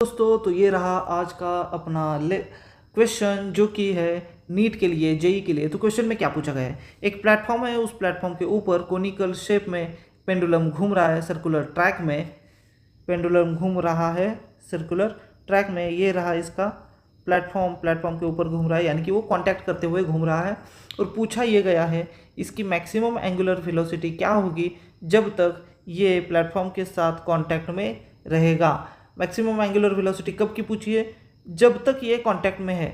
दोस्तों, तो ये रहा आज का अपना क्वेश्चन जो कि है नीट के लिए, जेई के लिए। तो क्वेश्चन में क्या पूछा गया है, एक प्लेटफॉर्म है, उस प्लेटफॉर्म के ऊपर कोनिकल शेप में पेंडुलम घूम रहा है सर्कुलर ट्रैक में। पेंडुलम घूम रहा है सर्कुलर ट्रैक में, ये रहा इसका प्लेटफॉर्म के ऊपर घूम रहा है, यानी कि वो कांटेक्ट करते हुए घूम रहा है। और पूछा ये गया है इसकी मैक्सिमम एंगुलर वेलोसिटी क्या होगी जब तक ये प्लेटफॉर्म के साथ कांटेक्ट में रहेगा। मैक्सिमम एंगुलर वेलोसिटी कब की पूछी है, जब तक ये कांटेक्ट में है।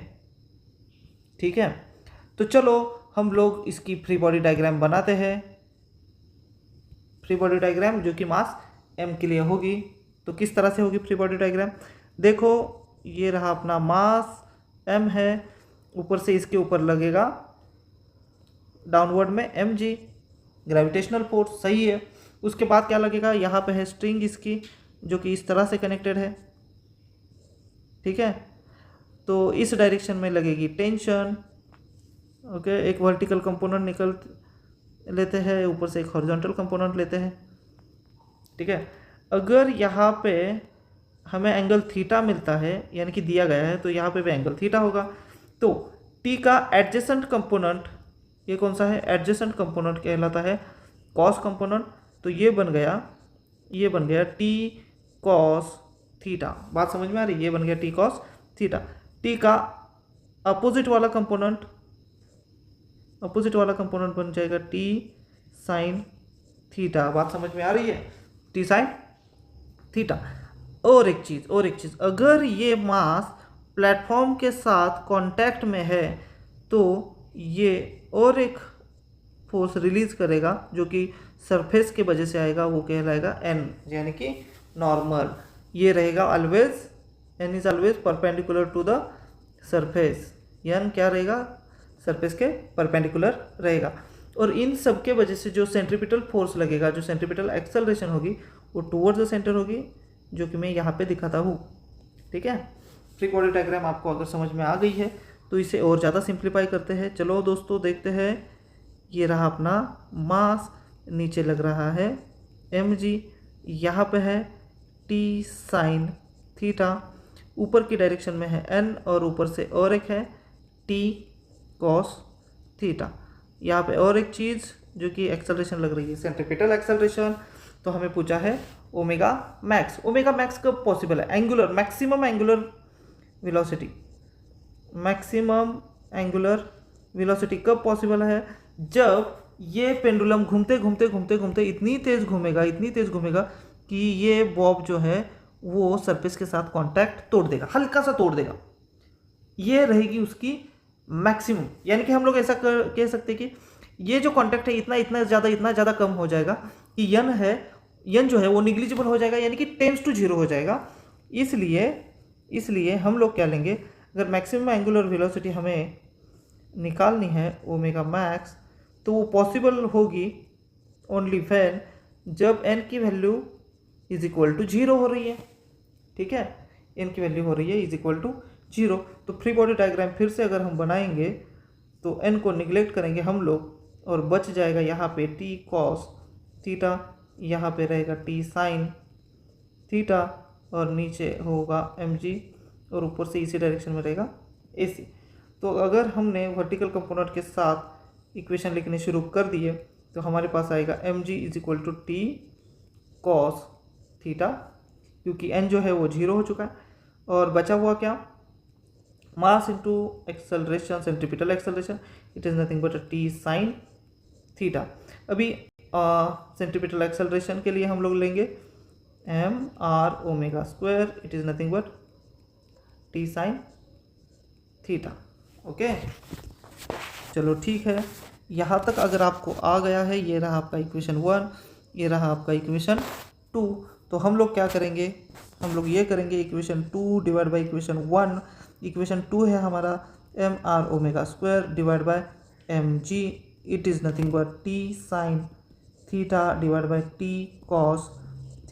ठीक है, तो चलो हम लोग इसकी फ्री बॉडी डायग्राम बनाते हैं। फ्री बॉडी डायग्राम जो कि मास m के लिए होगी। तो किस तरह से होगी फ्री बॉडी डायग्राम, देखो ये रहा अपना मास m है, ऊपर से इसके ऊपर लगेगा डाउनवर्ड में mg ग्रेविटेशनल फोर्स, सही है। उसके बाद क्या लगेगा, यहाँ पे है स्ट्रिंग इसकी जो कि इस तरह से कनेक्टेड है। ठीक है, तो इस डायरेक्शन में लगेगी टेंशन। ओके, एक वर्टिकल कंपोनेंट निकल लेते हैं, ऊपर से एक हॉरिजॉन्टल कंपोनेंट लेते हैं। ठीक है, अगर यहाँ पे हमें एंगल थीटा मिलता है, यानी कि दिया गया है, तो यहाँ पे भी एंगल थीटा होगा। तो टी का एडजेसेंट कंपोनेंट ये कौन सा है, एडजेसेंट कंपोनेंट कहलाता है कॉस कंपोनेंट। तो ये बन गया टी कॉस थीटा। बात समझ में आ रही है, ये बन गया टी कॉस थीटा। टी का अपोजिट वाला कंपोनेंट बन जाएगा टी साइन थीटा। बात समझ में आ रही है, टी साइन थीटा। और एक चीज, अगर ये मास प्लेटफॉर्म के साथ कांटेक्ट में है तो ये और एक फोर्स रिलीज करेगा जो कि सरफेस के वजह से आएगा, वो कहलाएगा एन, यानी कि नॉर्मल। ये रहेगा always, N is always perpendicular to the surface. N क्या रहेगा, सरफेस के परपेंडिकुलर रहेगा। और इन सब के वजह से जो सेंट्रीपिटल फोर्स लगेगा, जो सेंट्रीपिटल एक्सेलरेशन होगी, वो टुवर्ड्स द सेंटर होगी, जो कि मैं यहाँ पे दिखाता हूँ। ठीक है, फ्री बॉडी डायग्राम आपको अगर समझ में आ गई है तो इसे और ज़्यादा सिंप्लीफाई करते हैं। चलो दोस्तों देखते हैं, ये रहा अपना मास, नीचे लग रहा है mg, यहाँ पे है t साइन थीटा, ऊपर की डायरेक्शन में है n, और ऊपर से और एक है t कॉस थीटा। यहाँ पे और एक चीज़ जो कि एक्सेलरेशन लग रही है, सेंट्रीपिटल एक्सेलरेशन। तो हमें पूछा है ओमेगा मैक्स कब पॉसिबल है, एंगुलर मैक्सिमम एंगुलर वेलोसिटी कब पॉसिबल है, जब ये पेंडुलम घूमते इतनी तेज घूमेगा कि ये बॉब जो है वो सरफेस के साथ कांटेक्ट तोड़ देगा, हल्का सा तोड़ देगा। ये रहेगी उसकी मैक्सिमम, यानी कि हम लोग ऐसा कह सकते हैं कि ये जो कांटेक्ट है इतना ज़्यादा कम हो जाएगा कि यन जो है वो निग्लिजिबल हो जाएगा, यानी कि टेंस टू जीरो हो जाएगा। इसलिए हम लोग क्या लेंगे, अगर मैक्सिमम एंगुलर वेलोसिटी हमें निकालनी है ओमेगा मैक्स, तो वो पॉसिबल होगी ओनली व्हेन जब n की value is equal to zero हो रही है। ठीक है, n की वैल्यू हो रही है इज इक्वल टू जीरो। तो फ्री बॉडी डायग्राम फिर से अगर हम बनाएंगे तो n को निगलेक्ट करेंगे हम लोग, और बच जाएगा यहाँ पे t कॉस थीटा, यहाँ पे रहेगा t साइन थीटा, और नीचे होगा mg, और ऊपर से इसी डायरेक्शन में रहेगा ac। तो अगर हमने वर्टिकल कंपोनेंट के साथ इक्वेशन लिखने शुरू कर दिए तो हमारे पास आएगा mg is equal to T cos theta, क्योंकि n जो है वो जीरो हो चुका है, और बचा हुआ क्या, mass into acceleration, centripetal acceleration, it is nothing but T sine theta. अभी सेंट्रीपिटल एक्सेलरेशन के लिए हम लोग लेंगे M R omega square, it is nothing but T sine theta. Okay, चलो ठीक है, यहाँ तक अगर आपको आ गया है, ये रहा आपका इक्वेशन 1, ये रहा आपका इक्वेशन 2। तो हम लोग क्या करेंगे, हम लोग ये करेंगे equation 2 divide by equation 1। Equation 2 है हमारा M R omega square divide by M G, it is nothing but T sine theta divide by T cos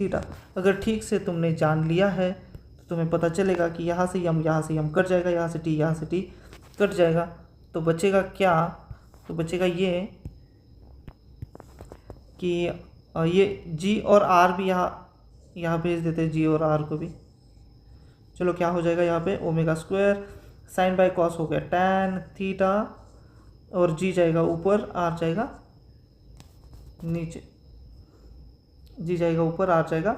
theta. अगर ठीक से तुमने जान लिया है तो तुम्हें पता चलेगा कि यहाँ से यम कट जाएगा, यहाँ से टी कट जाएगा, तो बचेगा क्या, तो बचेगा ये कि ये जी और आर भी यहाँ भेज देते हैं, जी और आर को भी। चलो क्या हो जाएगा यहाँ पे, omega square sine by cos हो गया tan थीटा, और जी जाएगा ऊपर, आर जाएगा नीचे, जी जाएगा ऊपर, आर जाएगा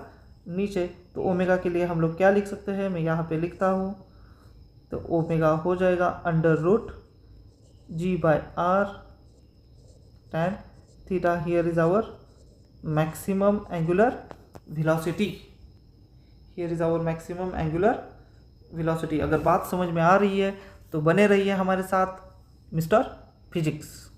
नीचे। तो ओमेगा के लिए हम लोग क्या लिख सकते हैं, मैं यहाँ पे लिखता हूँ, तो ओमेगा हो जाएगा under root G by R tan theta. Here is our maximum angular velocity, here is our maximum angular velocity. अगर बात समझ में आ रही है तो बने रहिए हमारे साथ मिस्टर फिजिक्स।